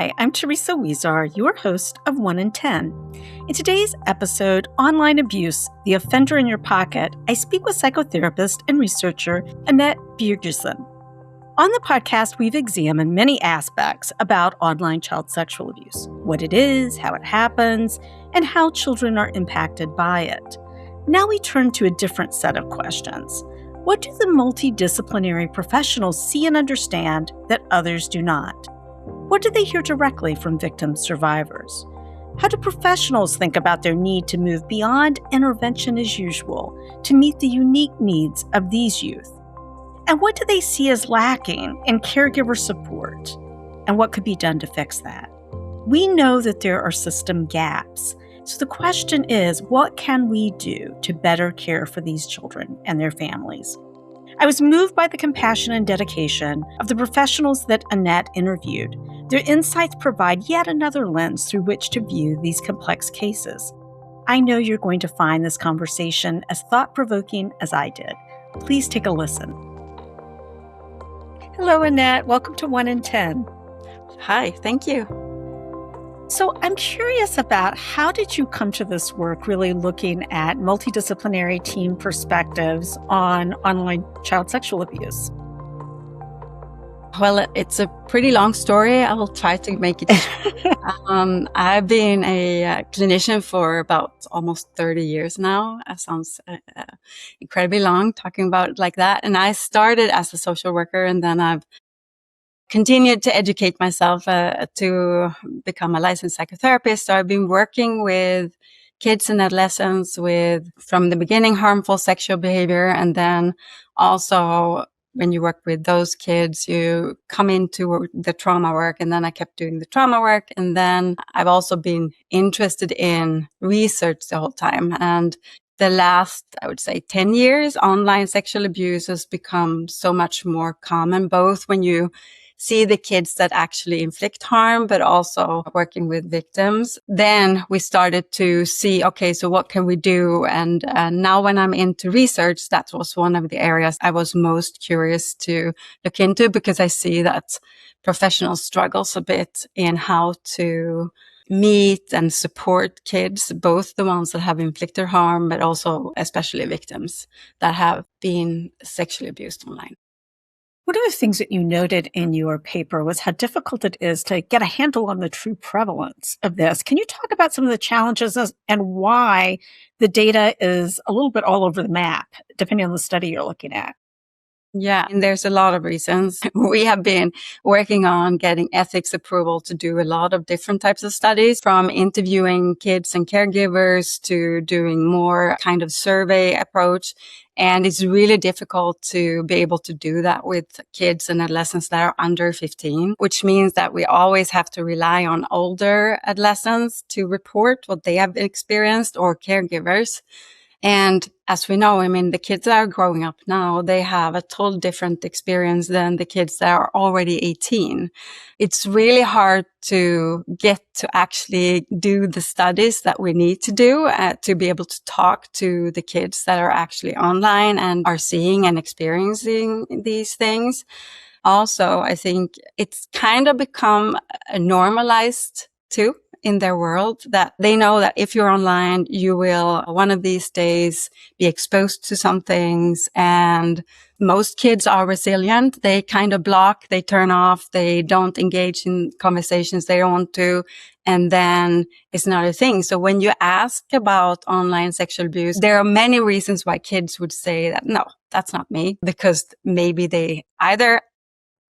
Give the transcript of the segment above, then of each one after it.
Hi, I'm Teresa Huizar, your host of 1 in 10. In today's episode, Online Abuse, the Offender in Your Pocket, I speak with psychotherapist and researcher Anette Birgersson. On the podcast, we've examined many aspects about online child sexual abuse, what it is, how it happens, and how children are impacted by it. Now we turn to a different set of questions. What do the multidisciplinary professionals see and understand that others do not? What do they hear directly from victim survivors? How do professionals think about their need to move beyond intervention as usual to meet the unique needs of these youth? And what do they see as lacking in caregiver support? And what could be done to fix that? We know that there are system gaps. So the question is, what can we do to better care for these children and their families? I was moved by the compassion and dedication of the professionals that Anette interviewed. Their insights provide yet another lens through which to view these complex cases. I know you're going to find this conversation as thought-provoking as I did. Please take a listen. Hello, Anette. Welcome to 1 in 10. Hi, thank you. So I'm curious about how did you come to this work, really looking at multidisciplinary team perspectives on online child sexual abuse? Well, it's a pretty long story. I will try to make it. I've been a clinician for about almost 30 years now. That sounds incredibly long talking about it like that. And I started as a social worker, and then I've continued to educate myself to become a licensed psychotherapist. So I've been working with kids and adolescents with, from the beginning, harmful sexual behavior. And then also when you work with those kids, you come into the trauma work. And then I kept doing the trauma work. And then I've also been interested in research the whole time. And the last, I would say, 10 years, online sexual abuse has become so much more common, both when you see the kids that actually inflict harm, but also working with victims. Then we started to see, okay, so what can we do? And now when I'm into research, that was one of the areas I was most curious to look into, because I see that professionals struggles a bit in how to meet and support kids, both the ones that have inflicted harm, but also especially victims that have been sexually abused online. One of the things that you noted in your paper was how difficult it is to get a handle on the true prevalence of this. Can you talk about some of the challenges and why the data is a little bit all over the map, depending on the study you're looking at? Yeah, and there's a lot of reasons. We have been working on getting ethics approval to do a lot of different types of studies, from interviewing kids and caregivers to doing more kind of survey approach. And it's really difficult to be able to do that with kids and adolescents that are under 15, which means that we always have to rely on older adolescents to report what they have experienced, or caregivers. And as we know, I mean, the kids that are growing up now, they have a total different experience than the kids that are already 18. It's really hard to get to actually do the studies that we need to do to be able to talk to the kids that are actually online and are seeing and experiencing these things. Also, I think it's kind of become normalized too in their world, that they know that if you're online, you will one of these days be exposed to some things. And most kids are resilient. They kind of block, they turn off, they don't engage in conversations they don't want to. And then it's not a thing. So when you ask about online sexual abuse, there are many reasons why kids would say that, no, that's not me, because maybe they either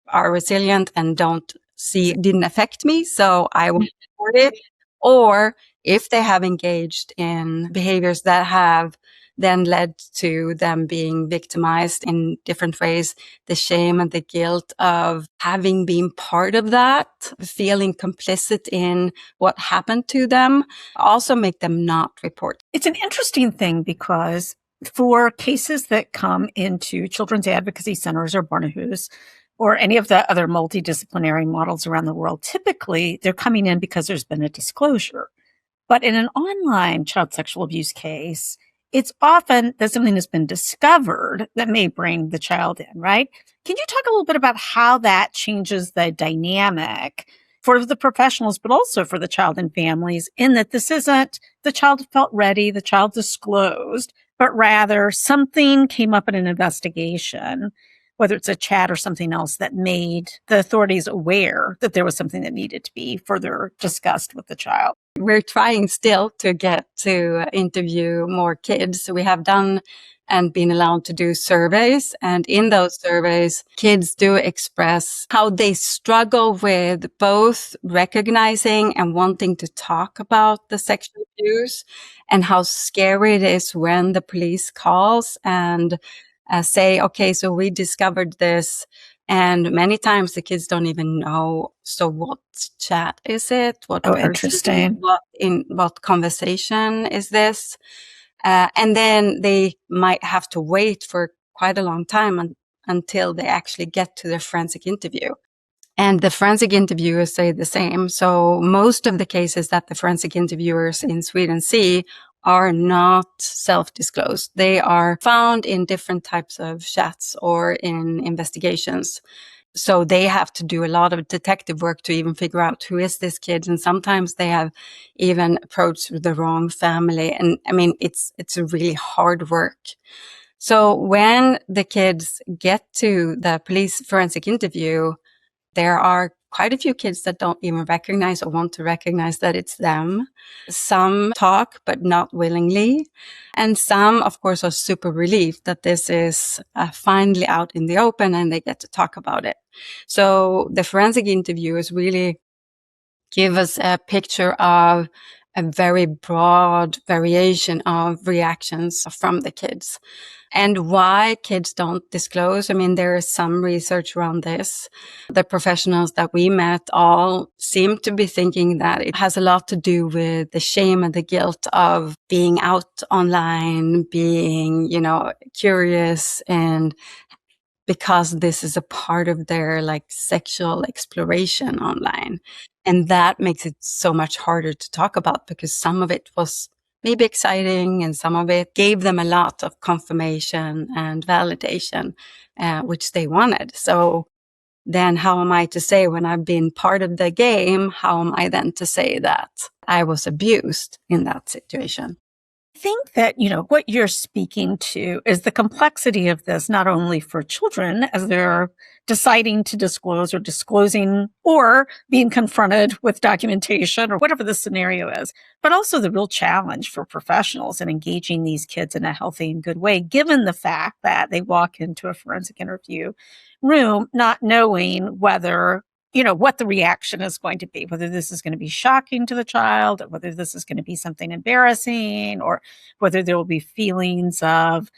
are resilient and didn't affect me, so I won't report it. Or if they have engaged in behaviors that have then led to them being victimized in different ways, the shame and the guilt of having been part of that, feeling complicit in what happened to them, also make them not report. It's an interesting thing, because for cases that come into children's advocacy centers or Barnahus, or any of the other multidisciplinary models around the world, typically they're coming in because there's been a disclosure. But in an online child sexual abuse case, it's often that something has been discovered that may bring the child in, right? Can you talk a little bit about how that changes the dynamic for the professionals, but also for the child and families, in that this isn't the child felt ready, the child disclosed, but rather something came up in an investigation, whether it's a chat or something else, that made the authorities aware that there was something that needed to be further discussed with the child. We're trying still to get to interview more kids. We have done and been allowed to do surveys. And in those surveys, kids do express how they struggle with both recognizing and wanting to talk about the sexual abuse, and how scary it is when the police calls and say, okay, so we discovered this. And many times the kids don't even know. So what chat is it? What person? Interesting. What conversation is this? And then they might have to wait for quite a long time until they actually get to their forensic interview. And the forensic interviewers say the same. So most of the cases that the forensic interviewers in Sweden see are not self-disclosed. They are found in different types of chats or in investigations. So they have to do a lot of detective work to even figure out who is this kid. And sometimes they have even approached the wrong family. And I mean, it's a really hard work. So when the kids get to the police forensic interview, there are quite a few kids that don't even recognize or want to recognize that it's them. Some talk, but not willingly. And some, of course, are super relieved that this is finally out in the open and they get to talk about it. So the forensic interviewers really give us a picture of a very broad variation of reactions from the kids. And why kids don't disclose, I mean, there is some research around this. The professionals that we met all seem to be thinking that it has a lot to do with the shame and the guilt of being out online, being, curious, and because this is a part of their sexual exploration online. And that makes it so much harder to talk about, because some of it was maybe exciting and some of it gave them a lot of confirmation and validation, which they wanted. So then how am I to say, when I've been part of the game, how am I then to say that I was abused in that situation? I think that, what you're speaking to is the complexity of this, not only for children as they're deciding to disclose or disclosing or being confronted with documentation or whatever the scenario is, but also the real challenge for professionals in engaging these kids in a healthy and good way, given the fact that they walk into a forensic interview room not knowing whether what the reaction is going to be, whether this is going to be shocking to the child, or whether this is going to be something embarrassing, or whether there will be feelings of,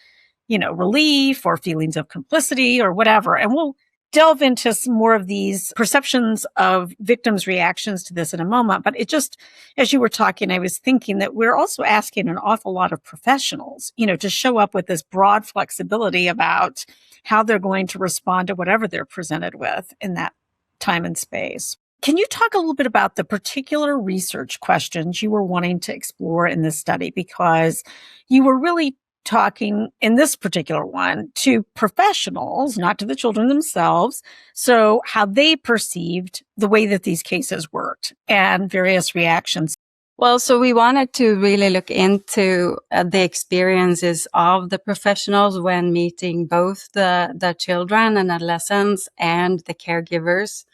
relief or feelings of complicity or whatever. And we'll delve into some more of these perceptions of victims' reactions to this in a moment. But it just, as you were talking, I was thinking that we're also asking an awful lot of professionals, to show up with this broad flexibility about how they're going to respond to whatever they're presented with in that time and space. Can you talk a little bit about the particular research questions you were wanting to explore in this study? Because you were really talking in this particular one to professionals, not to the children themselves. So how they perceived the way that these cases worked and various reactions. Well, so we wanted to really look into the experiences of the professionals when meeting both the children and adolescents and the caregivers.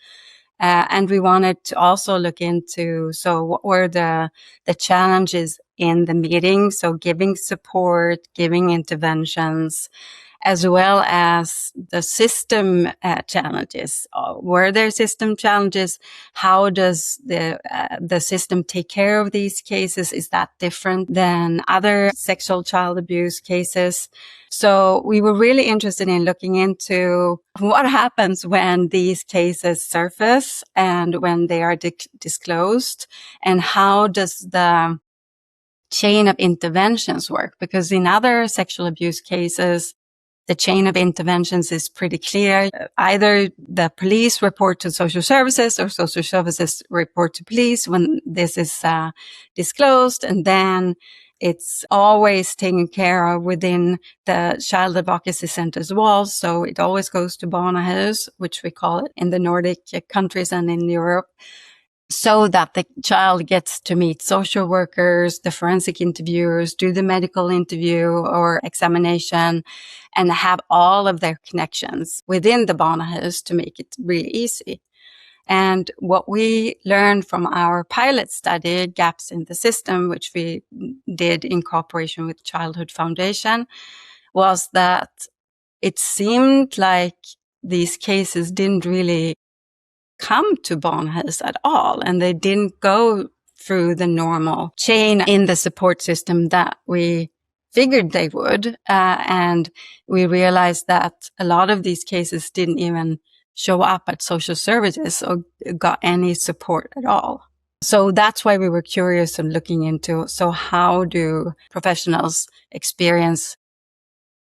And we wanted to also look into, so what were the challenges in the meeting? So giving support, giving interventions, as well as the system challenges. Were there system challenges? How does the system take care of these cases? Is that different than other sexual child abuse cases? So we were really interested in looking into what happens when these cases surface and when they are disclosed, and how does the chain of interventions work? Because in other sexual abuse cases, the chain of interventions is pretty clear. Either the police report to social services or social services report to police when this is disclosed. And then it's always taken care of within the child advocacy center's walls. So it always goes to Barnahus, which we call it in the Nordic countries and in Europe. so that the child gets to meet social workers, the forensic interviewers, do the medical interview or examination, and have all of their connections within the barnahus to make it really easy. And what we learned from our pilot study, Gaps in the System, which we did in cooperation with Childhood Foundation, was that it seemed like these cases didn't really come to barnahus at all, and they didn't go through the normal chain in the support system that we figured they would. And we realized that a lot of these cases didn't even show up at social services or got any support at all. So that's why we were curious and looking into, so how do professionals experience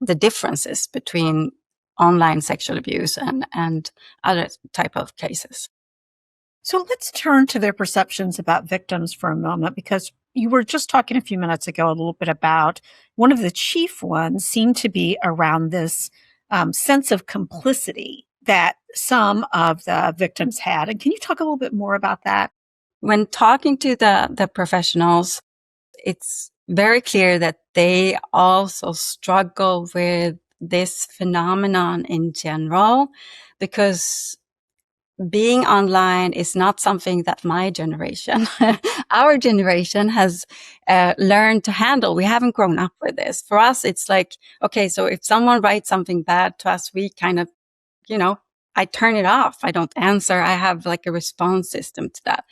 the differences between online sexual abuse and other type of cases? So let's turn to their perceptions about victims for a moment, because you were just talking a few minutes ago a little bit about one of the chief ones seemed to be around this sense of complicity that some of the victims had. And can you talk a little bit more about that? When talking to the professionals, it's very clear that they also struggle with this phenomenon in general, because being online is not something that my generation, our generation has learned to handle. We haven't grown up with this. For us, it's like, okay, so if someone writes something bad to us, we kind of, I turn it off. I don't answer. I have like a response system to that.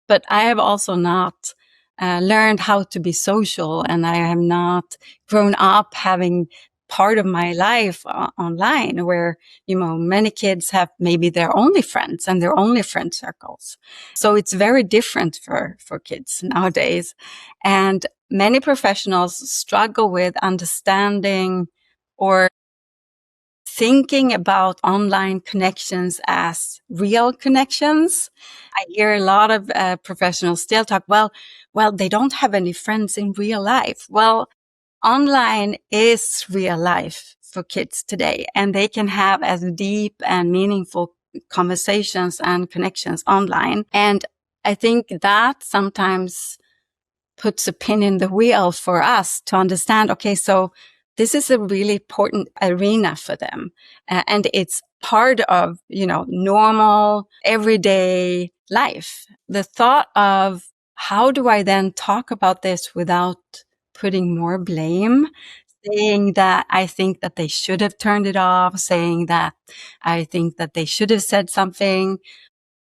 But I have also not learned how to be social, and I have not grown up having part of my life online where, many kids have maybe their only friends and their only friend circles. So it's very different for kids nowadays. And many professionals struggle with understanding or thinking about online connections as real connections. I hear a lot of professionals still talk, well, they don't have any friends in real life. Well, online is real life for kids today, and they can have as deep and meaningful conversations and connections online. And I think that sometimes puts a pin in the wheel for us to understand, okay, so this is a really important arena for them. And it's part of, normal everyday life. The thought of how do I then talk about this without putting more blame, saying that I think that they should have turned it off, saying that I think that they should have said something,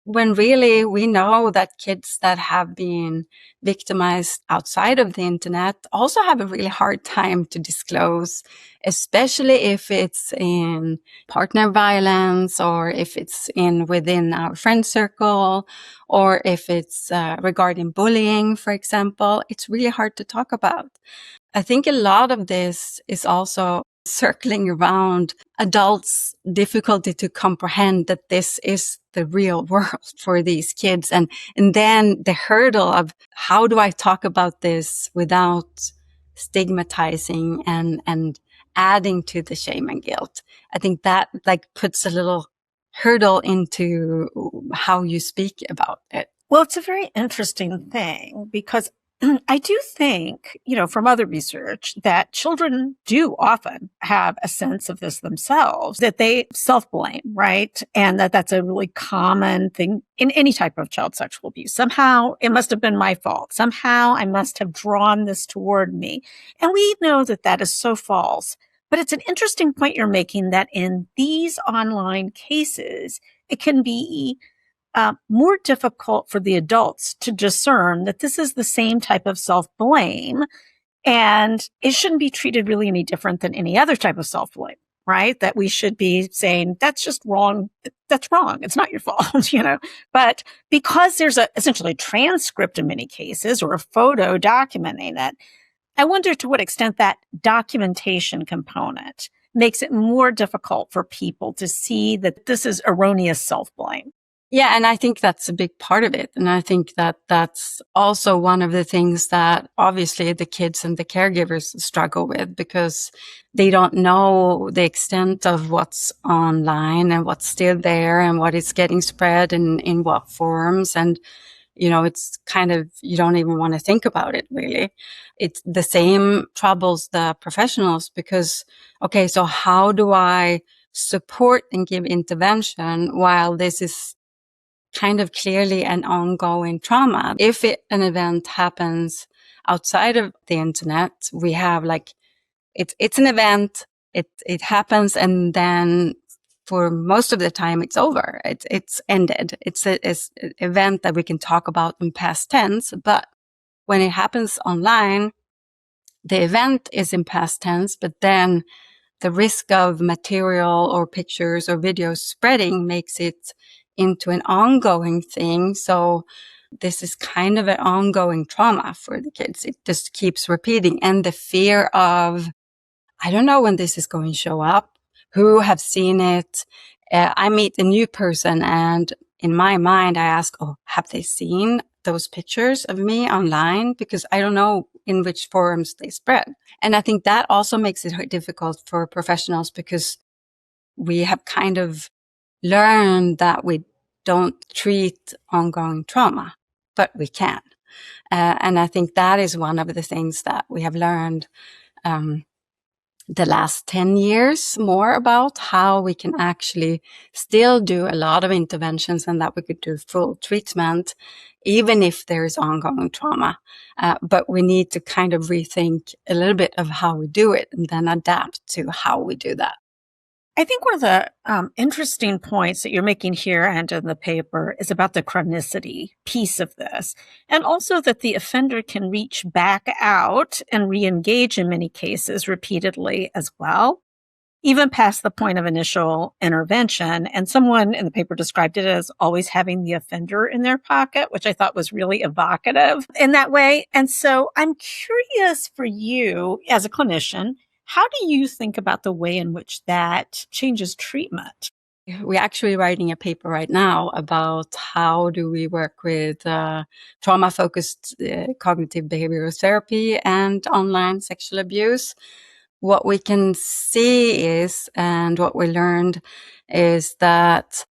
when really we know that kids that have been victimized outside of the internet also have a really hard time to disclose, especially if it's in partner violence, or if it's within our friend circle, or if it's regarding bullying, for example. It's really hard to talk about. I think a lot of this is also circling around adults' difficulty to comprehend that this is the real world for these kids. And then the hurdle of how do I talk about this without stigmatizing and adding to the shame and guilt. I think that puts a little hurdle into how you speak about it. Well, it's a very interesting thing, because I do think, from other research, that children do often have a sense of this themselves, that they self-blame, right? And that's a really common thing in any type of child sexual abuse. Somehow it must have been my fault. Somehow I must have drawn this toward me. And we know that that is so false. But it's an interesting point you're making, that in these online cases, it can be more difficult for the adults to discern that this is the same type of self-blame, and it shouldn't be treated really any different than any other type of self-blame, right? That we should be saying, that's just wrong. That's wrong. It's not your fault, But because there's essentially a transcript in many cases, or a photo documenting it, I wonder to what extent that documentation component makes it more difficult for people to see that this is erroneous self-blame. Yeah, and I think that's a big part of it. And I think that that's also one of the things that obviously the kids and the caregivers struggle with, because they don't know the extent of what's online and what's still there and what is getting spread in what forms. And, it's kind of, you don't even want to think about it really. It's the same troubles the professionals because, okay, so how do I support and give intervention while this is kind of clearly an ongoing trauma? If an event happens outside of the internet, we have like, it's an event, it happens, and then for most of the time it's over. It's ended. It's an event that we can talk about in past tense. But when it happens online, the event is in past tense, but then the risk of material or pictures or videos spreading makes it into an ongoing thing. So this is kind of an ongoing trauma for the kids. It just keeps repeating. And the fear of, I don't know when this is going to show up, who have seen it. I meet a new person and in my mind, I ask, oh, have they seen those pictures of me online? Because I don't know in which forums they spread. And I think that also makes it difficult for professionals because we have kind of learned that we don't treat ongoing trauma, but we can. And I think that is one of the things that we have learned the last 10 years more about how we can actually still do a lot of interventions and that we could do full treatment, even if there is ongoing trauma. But we need to kind of rethink a little bit of how we do it and then adapt to how we do that. I think one of the interesting points that you're making here and in the paper is about the chronicity piece of this, and also that the offender can reach back out and re-engage in many cases repeatedly as well, even past the point of initial intervention. And someone in the paper described it as always having the offender in their pocket, which I thought was really evocative in that way. And so I'm curious for you as a clinician, how do you think about the way in which that changes treatment? We're actually writing a paper right now about how do we work with trauma-focused cognitive behavioral therapy and online sexual abuse. What we can see is, and what we learned is that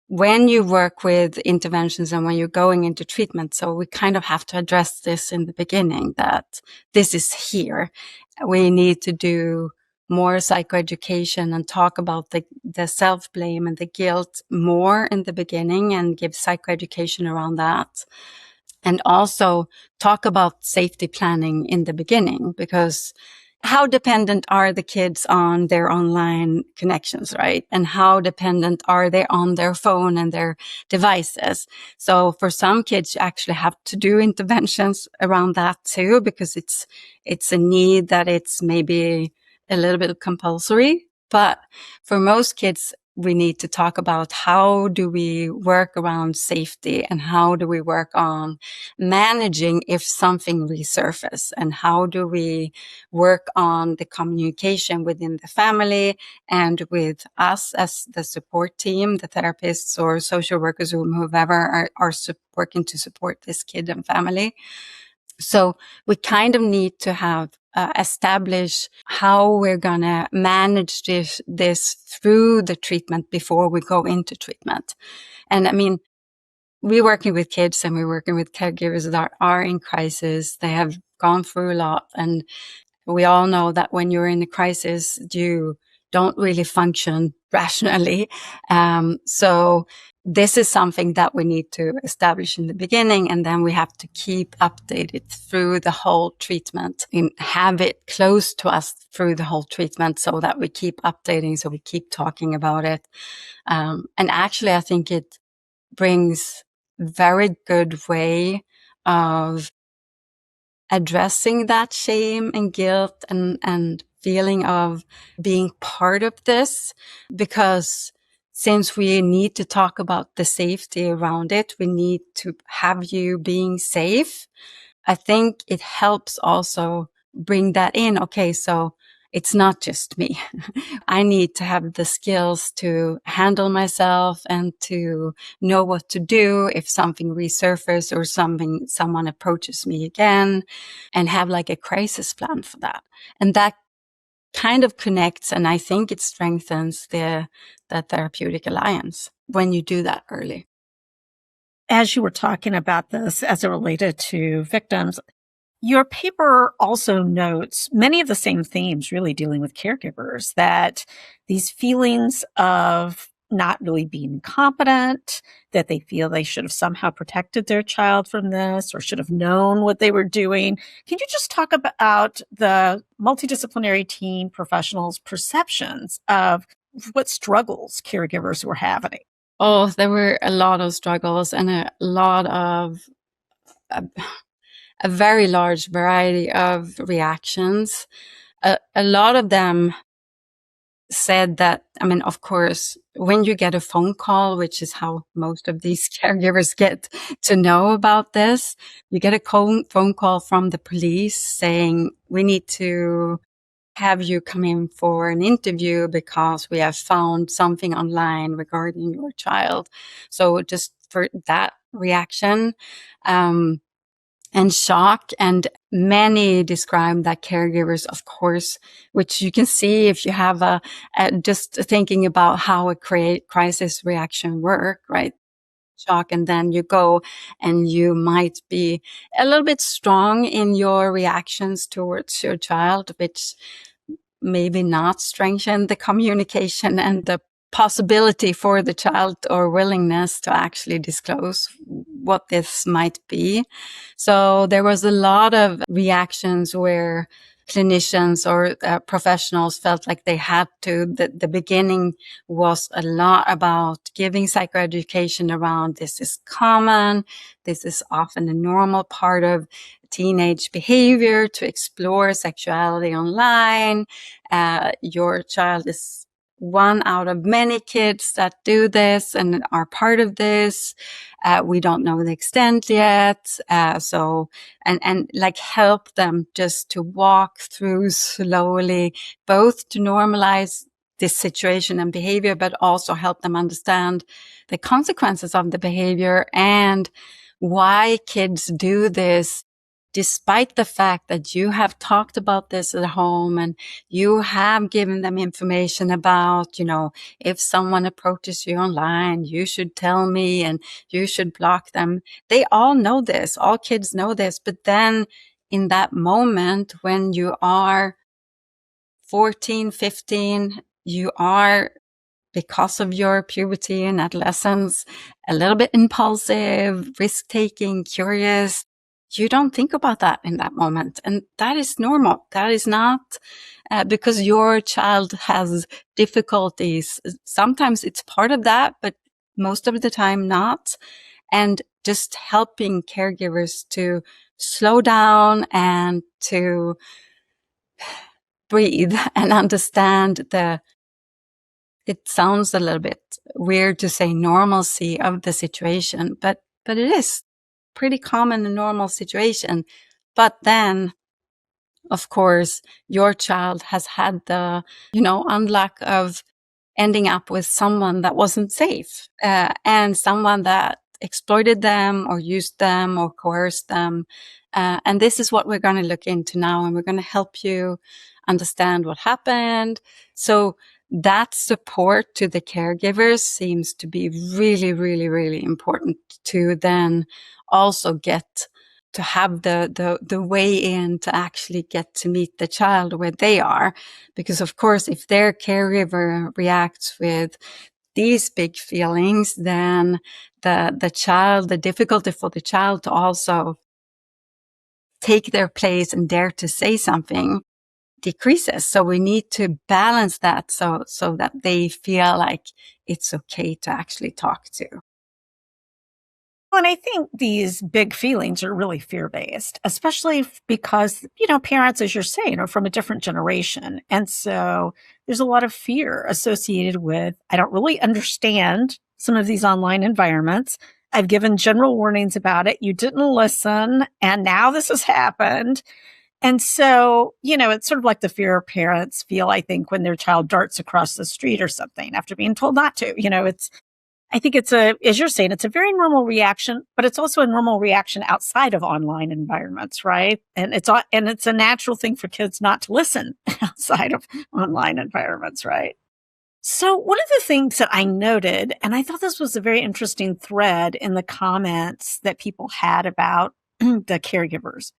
when you work with interventions and when you're going into treatment, so we kind of have to address this in the beginning, that this is here. We need to do more psychoeducation and talk about the self-blame and the guilt more in the beginning and give psychoeducation around that. And also talk about safety planning in the beginning, because how dependent are the kids on their online connections, right? And how dependent are they on their phone and their devices? So for some kids, you actually have to do interventions around that too, because it's a need that it's maybe a little bit compulsory. But for most kids, we need to talk about how do we work around safety and how do we work on managing if something resurfaces, and how do we work on the communication within the family and with us as the support team, the therapists or social workers or whoever are working to support this kid and family. So we kind of need to have establish how we're going to manage this through the treatment before we go into treatment. And I mean, we're working with kids and we're working with caregivers that are in crisis. They have gone through a lot. And we all know that when you're in a crisis, you don't really function rationally. So this is something that we need to establish in the beginning, and then we have to keep updated through the whole treatment and have it close to us through the whole treatment so that we keep updating, so we keep talking about it. And actually, I think it brings very good way of addressing that shame and guilt and feeling of being part of this, because since we need to talk about the safety around it, we need to have you being safe. I think it helps also bring that in. Okay, so it's not just me. I need to have the skills to handle myself and to know what to do if something resurfaces or someone approaches me again, and have like a crisis plan for that. And that kind of connects, and I think it strengthens the therapeutic alliance when you do that early. as you were talking about this as it related to victims, your paper also notes many of the same themes really dealing with caregivers, that these feelings of not really being competent, that they feel they should have somehow protected their child from this or should have known what they were doing. Can you just talk about the multidisciplinary team professionals' perceptions of what struggles caregivers were having? Oh, there were a lot of struggles and a lot of a very large variety of reactions. A lot of them said that, I mean, of course, when you get a phone call, which is how most of these caregivers get to know about this, you get a phone call from the police saying, we need to have you come in for an interview because we have found something online regarding your child. So just for that reaction, and shock. And many describe that caregivers, of course, which you can see if you have just thinking about how a crisis reaction work, right? Shock. And then you go and you might be a little bit strong in your reactions towards your child, which maybe not strengthen the communication and the possibility for the child or willingness to actually disclose what this might be. So there was a lot of reactions where clinicians or professionals felt like they had to. The beginning was a lot about giving psychoeducation around this is common. This is often a normal part of teenage behavior to explore sexuality online. Your child is one out of many kids that do this and are part of this. We don't know the extent yet. And like help them just to walk through slowly, both to normalize this situation and behavior, but also help them understand the consequences of the behavior and why kids do this, despite the fact that you have talked about this at home and you have given them information about, if someone approaches you online, you should tell me and you should block them. They all know this. All kids know this. But then in that moment when you are 14, 15, you are, because of your puberty and adolescence, a little bit impulsive, risk-taking, curious. You don't think about that in that moment. And that is normal. That is not because your child has difficulties. Sometimes it's part of that, but most of the time not. And just helping caregivers to slow down and to breathe and understand it sounds a little bit weird to say normalcy of the situation, but it is pretty common in normal situation. But then, of course, your child has had the, unluck of ending up with someone that wasn't safe, and someone that exploited them or used them or coerced them. And this is what we're going to look into now, and we're going to help you understand what happened. So that support to the caregivers seems to be really, really, really important to then also get to have the way in to actually get to meet the child where they are. Because of course, if their caregiver reacts with these big feelings, then the difficulty for the child to also take their place and dare to say something decreases. So we need to balance that so that they feel like it's okay to actually talk to. And I think these big feelings are really fear-based, especially because, parents, as you're saying, are from a different generation. And so there's a lot of fear associated with, I don't really understand some of these online environments. I've given general warnings about it. You didn't listen. And now this has happened. And so, it's sort of like the fear parents feel, I think, when their child darts across the street or something after being told not to. I think as you're saying, it's a very normal reaction, but it's also a normal reaction outside of online environments, right? And it's a natural thing for kids not to listen outside of online environments, right? So one of the things that I noted, and I thought this was a very interesting thread in the comments that people had about the caregivers,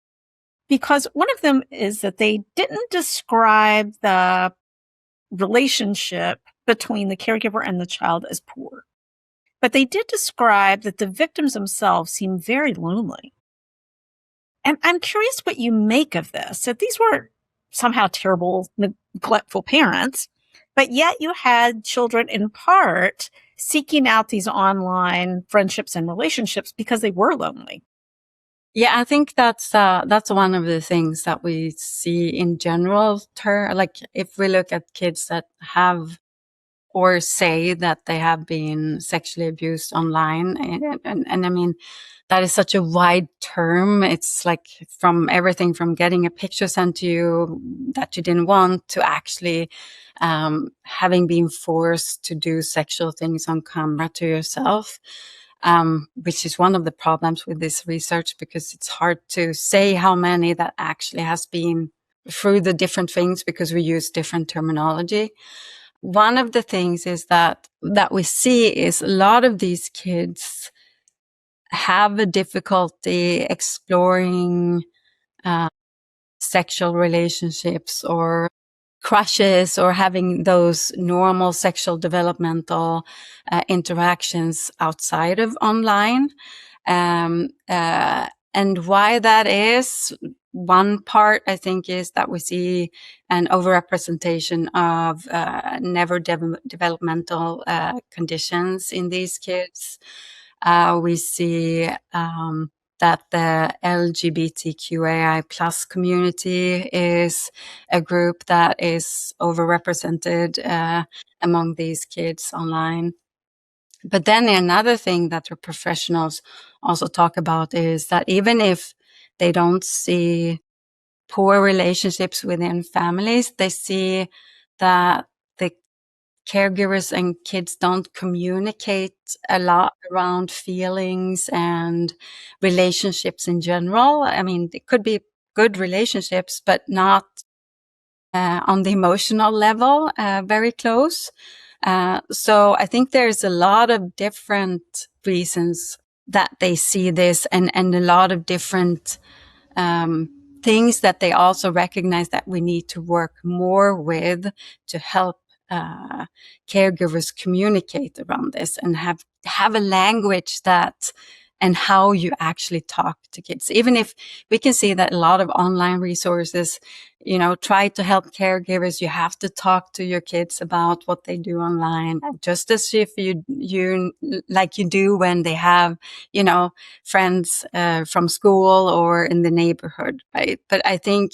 because one of them is that they didn't describe the relationship between the caregiver and the child as poor, but they did describe that the victims themselves seemed very lonely. And I'm curious what you make of this, that these were somehow terrible, neglectful parents, but yet you had children in part seeking out these online friendships and relationships because they were lonely. Yeah, I think that's one of the things that we see in general. Like if we look at kids that have or say that they have been sexually abused online, and I mean that is such a wide term. It's like from everything from getting a picture sent to you that you didn't want to actually having been forced to do sexual things on camera to yourself. Which is one of the problems with this research, because it's hard to say how many that actually has been through the different things because we use different terminology. One of the things is that we see is a lot of these kids have a difficulty exploring sexual relationships or crushes or having those normal sexual developmental interactions outside of online. And why that is, one part I think is that we see an overrepresentation of never developmental conditions in these kids. We see that the LGBTQAI plus community is a group that is overrepresented among these kids online. But then another thing that the professionals also talk about is that even if they don't see poor relationships within families, they see that the caregivers and kids don't communicate a lot around feelings and relationships in general. I mean, it could be good relationships, but not on the emotional level, very close. So I think there's a lot of different reasons that they see this, and a lot of different things that they also recognize that we need to work more with to help caregivers communicate around this and have a language that and how you actually talk to kids. Even if we can see that a lot of online resources, try to help caregivers, you have to talk to your kids about what they do online, just as if you like you do when they have, friends from school or in the neighborhood, right? But I think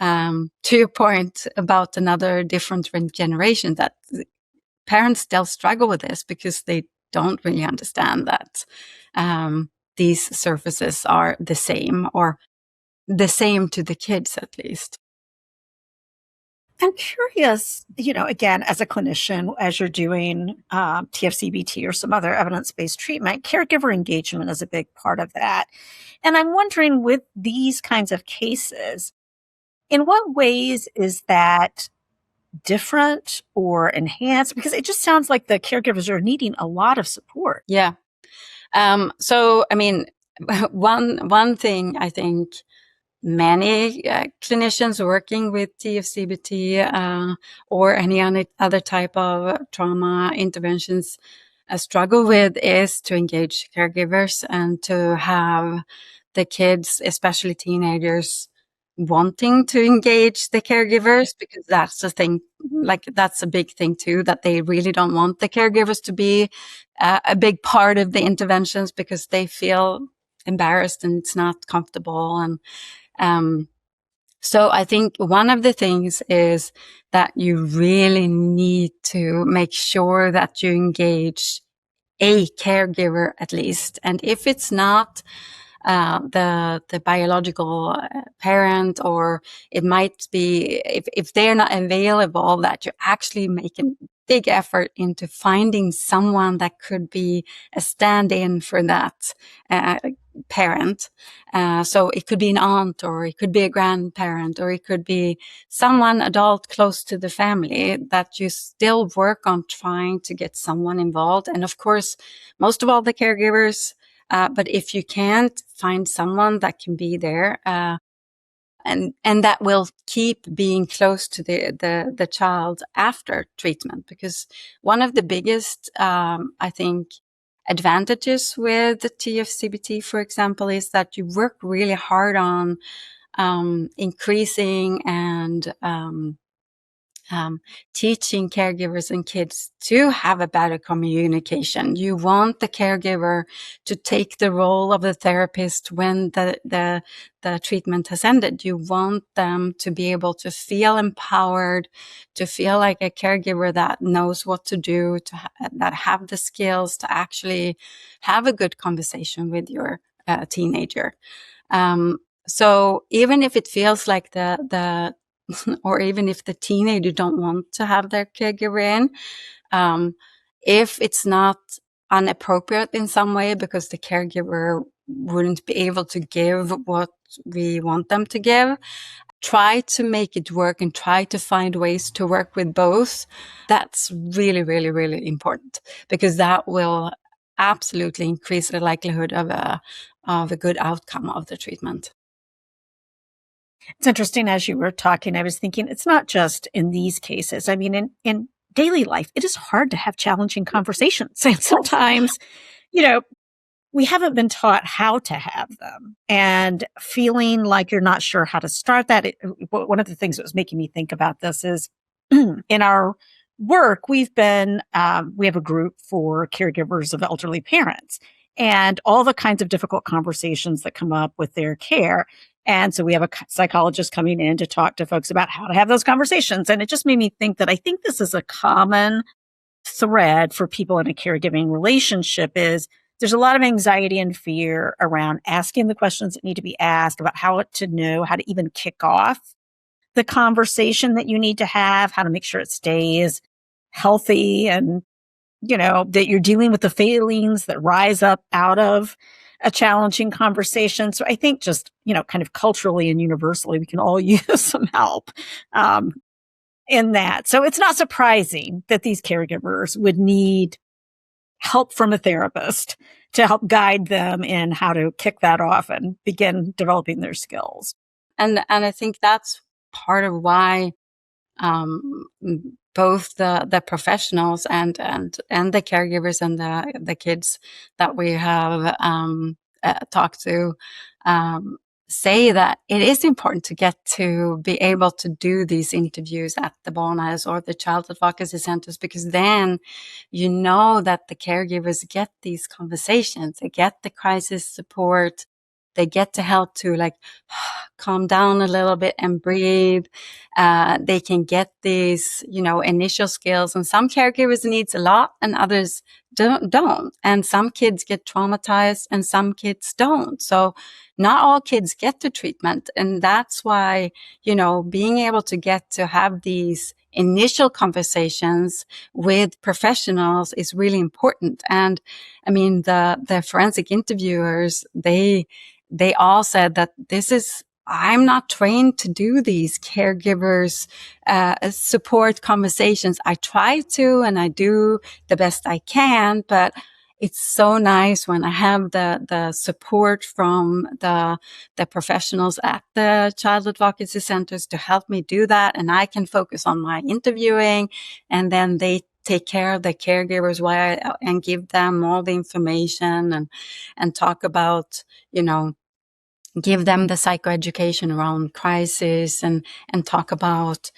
to your point about another different generation, that parents still struggle with this because they don't really understand that these surfaces are the same, or the same to the kids at least. I'm curious, again, as a clinician, as you're doing TF-CBT or some other evidence-based treatment, caregiver engagement is a big part of that. And I'm wondering, with these kinds of cases, in what ways is that different or enhanced? Because it just sounds like the caregivers are needing a lot of support. Yeah. So, I mean, one thing I think many clinicians working with TF-CBT or any other type of trauma interventions struggle with is to engage caregivers and to have the kids, especially teenagers, wanting to engage the caregivers, because that's the thing, like that's a big thing too, that they really don't want the caregivers to be a big part of the interventions because they feel embarrassed and it's not comfortable. And so I think one of the things is that you really need to make sure that you engage a caregiver at least. And if it's not the biological parent, or it might be if they're not available, that you actually make a big effort into finding someone that could be a stand-in for that parent. So it could be an aunt, or it could be a grandparent, or it could be someone adult close to the family, that you still work on trying to get someone involved. And of course, most of all the caregivers, but if you can't find someone that can be there, and that will keep being close to the child after treatment. Because one of the biggest, I think, advantages with the TF-CBT, for example, is that you work really hard on increasing and teaching caregivers and kids to have a better communication. You want the caregiver to take the role of the therapist when the treatment has ended. You want them to be able to feel empowered, to feel like a caregiver that knows what to do, that have the skills to actually have a good conversation with your teenager. So even if it feels like the or even if the teenager don't want to have their caregiver in, if it's not inappropriate in some way because the caregiver wouldn't be able to give what we want them to give, try to make it work and try to find ways to work with both. That's really, really, really important, because that will absolutely increase the likelihood of a good outcome of the treatment. It's interesting, as you were talking, I was thinking it's not just in these cases. I mean, in daily life, it is hard to have challenging conversations. And sometimes, we haven't been taught how to have them, and feeling like you're not sure how to start that. One of the things that was making me think about this is in our work, we have a group for caregivers of elderly parents, and all the kinds of difficult conversations that come up with their care. And so we have a psychologist coming in to talk to folks about how to have those conversations. And it just made me think that I think this is a common thread for people in a caregiving relationship. Is there's a lot of anxiety and fear around asking the questions that need to be asked, about how to know how to even kick off the conversation that you need to have, how to make sure it stays healthy, and that you're dealing with the feelings that rise up out of a challenging conversation. So I think just, kind of culturally and universally, we can all use some help in that. So it's not surprising that these caregivers would need help from a therapist to help guide them in how to kick that off and begin developing their skills. And I think that's part of why both the professionals and the caregivers and the kids that we have talked to say that it is important to get to be able to do these interviews at the Barnhuset or the child advocacy centers, because then that the caregivers get these conversations, they get the crisis support, they get to help to calm down a little bit and breathe. They can get these, initial skills, and some caregivers needs a lot and others don't. And some kids get traumatized and some kids don't. So not all kids get the treatment. And that's why, being able to get to have these initial conversations with professionals is really important. And I mean, the forensic interviewers, they all said that I'm not trained to do these caregivers support conversations. I try to, and I do the best I can, but it's so nice when I have the support from the professionals at the child advocacy centers to help me do that. And I can focus on my interviewing, and then they take care of the caregivers and give them all the information and talk about, give them the psychoeducation around crisis and talk about,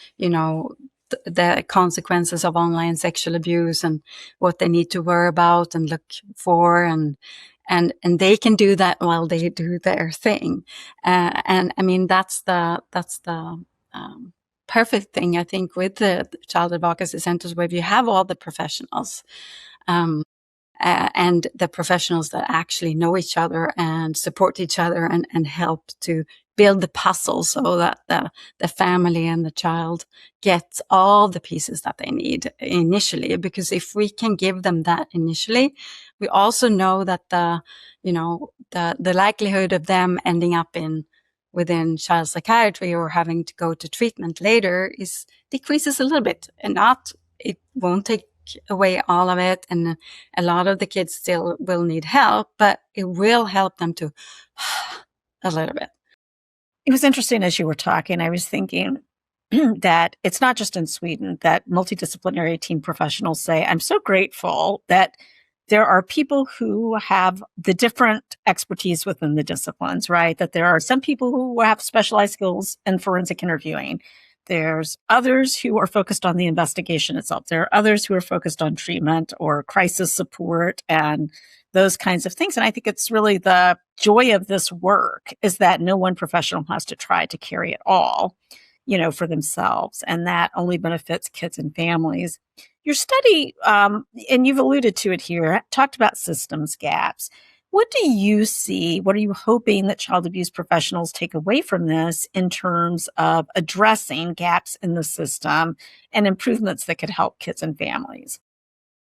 the consequences of online sexual abuse and what they need to worry about and look for. And they can do that while they do their thing. And I mean, that's the perfect thing, I think, with the child advocacy centers, where you have all the professionals, and the professionals that actually know each other and support each other and help to build the puzzle so that the family and the child get all the pieces that they need initially. Because if we can give them that initially, we also know that the likelihood of them ending up within child psychiatry or having to go to treatment later decreases a little bit, and it won't take away all of it. And a lot of the kids still will need help, but it will help them to a little bit. It was interesting as you were talking, I was thinking that it's not just in Sweden that multidisciplinary team professionals say, I'm so grateful that there are people who have the different expertise within the disciplines, right? That there are some people who have specialized skills in forensic interviewing. There's others who are focused on the investigation itself. There are others who are focused on treatment or crisis support and those kinds of things. And I think it's really the joy of this work is that no one professional has to try to carry it all, for themselves. And that only benefits kids and families. Your study, and you've alluded to it here, talked about systems gaps. What do you see? What are you hoping that child abuse professionals take away from this in terms of addressing gaps in the system and improvements that could help kids and families?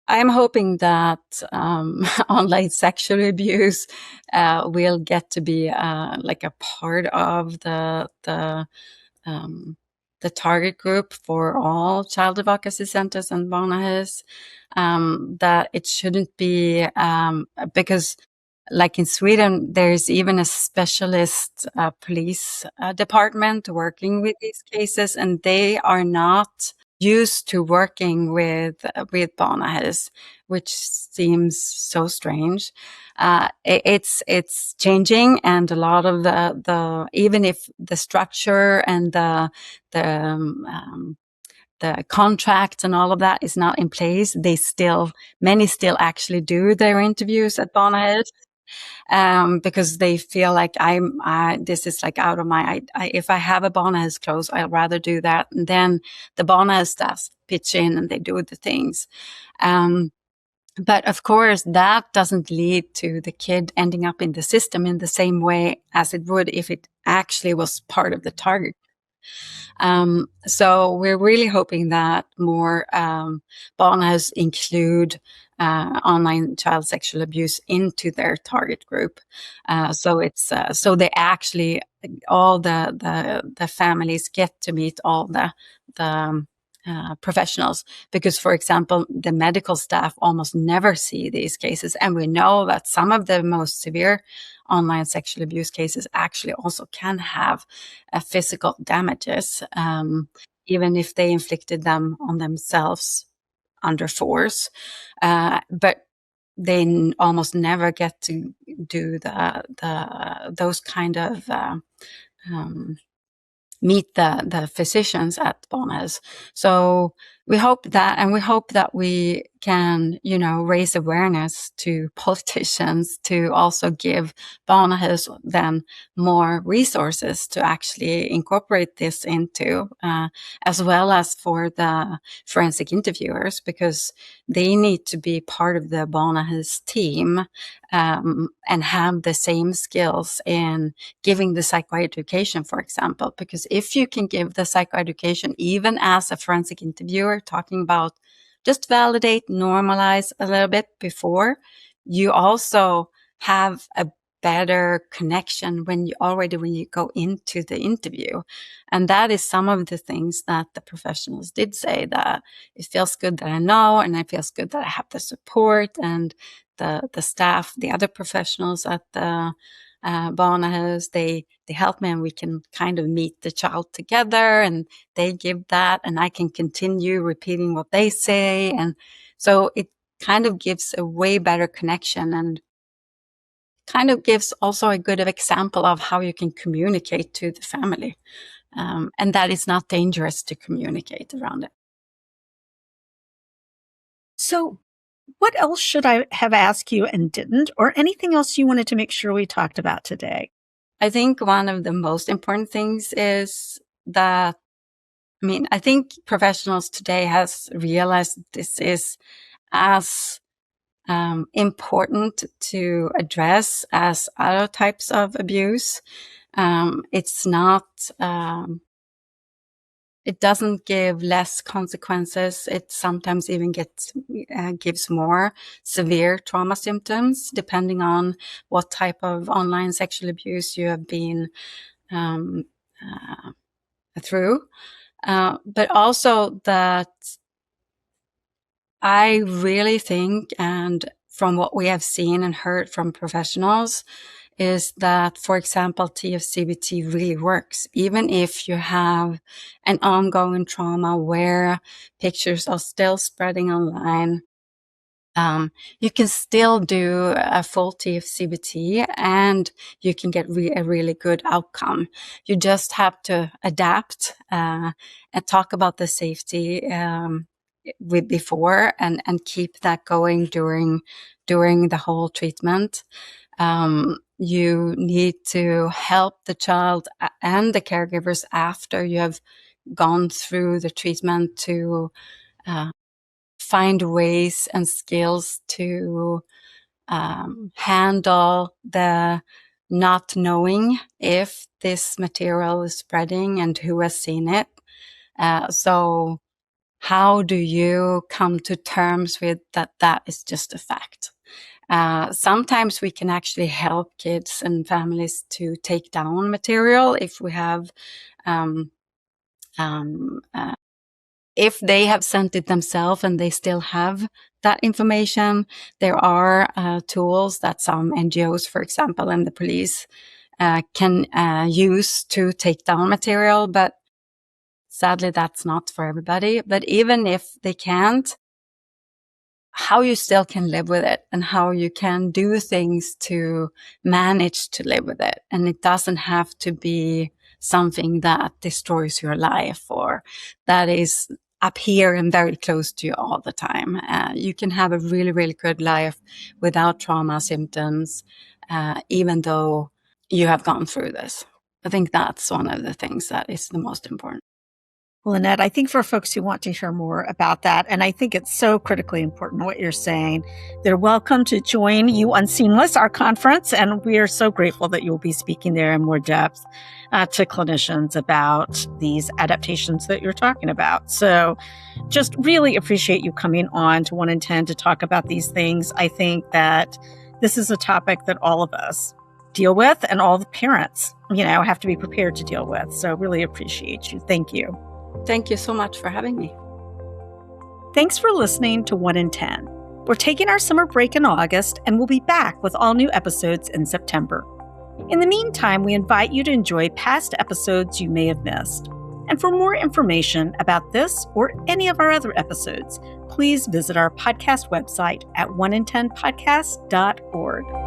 I'm hoping that online sexual abuse will get to be like a part of the target group for all child advocacy centers and barnahus. That it shouldn't be because, like in Sweden, there's even a specialist police department working with these cases, and they are not used to working with barnahus, which seems so strange. It's changing, and a lot of the even if the structure and the contract and all of that is not in place, many still actually do their interviews at barnahus. Because they feel like this is like out of if I have a barnahus close, I'd rather do that. And then the barnahus staff pitch in and they do the things. But of course, that doesn't lead to the kid ending up in the system in the same way as it would if it actually was part of the target. So we're really hoping that more barnahus include online child sexual abuse into their target group. So it's so they actually all the families get to meet all the professionals, because, for example, the medical staff almost never see these cases, and we know that some of the most severe online sexual abuse cases actually also can have physical damages, even if they inflicted them on themselves under force. But they almost never get to do those kind of meet the physicians at barnahus. So we hope that we can, raise awareness to politicians to also give barnahus then more resources to actually incorporate this into, as well as for the forensic interviewers, because they need to be part of the barnahus team and have the same skills in giving the psychoeducation, for example. Because if you can give the psychoeducation, even as a forensic interviewer, talking about just validate, normalize a little bit before, you also have a better connection when you go into the interview. And that is some of the things that the professionals did say, that it feels good that I know, and it feels good that I have the support, and the staff, the other professionals at the barnahus, they help me, and we can kind of meet the child together, and they give that, and I can continue repeating what they say. And so it kind of gives a way better connection, and kind of gives also a good example of how you can communicate to the family, and that it's not dangerous to communicate around it. So what else should I have asked you and didn't, or anything else you wanted to make sure we talked about today? I think one of the most important things is that, I think professionals today has realized this is as important to address as other types of abuse. It's not, it doesn't give less consequences. It sometimes even gives more severe trauma symptoms, depending on what type of online sexual abuse you have been through. But also that I really think, and from what we have seen and heard from professionals, is that, for example, TF-CBT really works. Even if you have an ongoing trauma where pictures are still spreading online, you can still do a full TF-CBT and you can get a really good outcome. You just have to adapt and talk about the safety with before and keep that going during the whole treatment. You need to help the child and the caregivers after you have gone through the treatment to find ways and skills to handle the not knowing if this material is spreading and who has seen it. So how do you come to terms with that is just a fact? Sometimes we can actually help kids and families to take down material if we have if they have sent it themselves and they still have that information. There are tools that some NGOs, for example, and the police can use to take down material, but sadly that's not for everybody. But even if they can't, how you still can live with it and how you can do things to manage to live with it. And it doesn't have to be something that destroys your life or that is up here and very close to you all the time. You can have a really, really good life without trauma symptoms, even though you have gone through this. I think that's one of the things that is the most important. Well, Anette, I think for folks who want to hear more about that, and I think it's so critically important what you're saying, they're welcome to join you on Seamless, our conference, and we are so grateful that you'll be speaking there in more depth to clinicians about these adaptations that you're talking about. So just really appreciate you coming on to 1 in 10 to talk about these things. I think that this is a topic that all of us deal with and all the parents, have to be prepared to deal with. So really appreciate you. Thank you. Thank you so much for having me. Thanks for listening to 1 in 10. We're taking our summer break in August, and we'll be back with all new episodes in September. In the meantime, we invite you to enjoy past episodes you may have missed. And for more information about this or any of our other episodes, please visit our podcast website at 1in10podcast.org.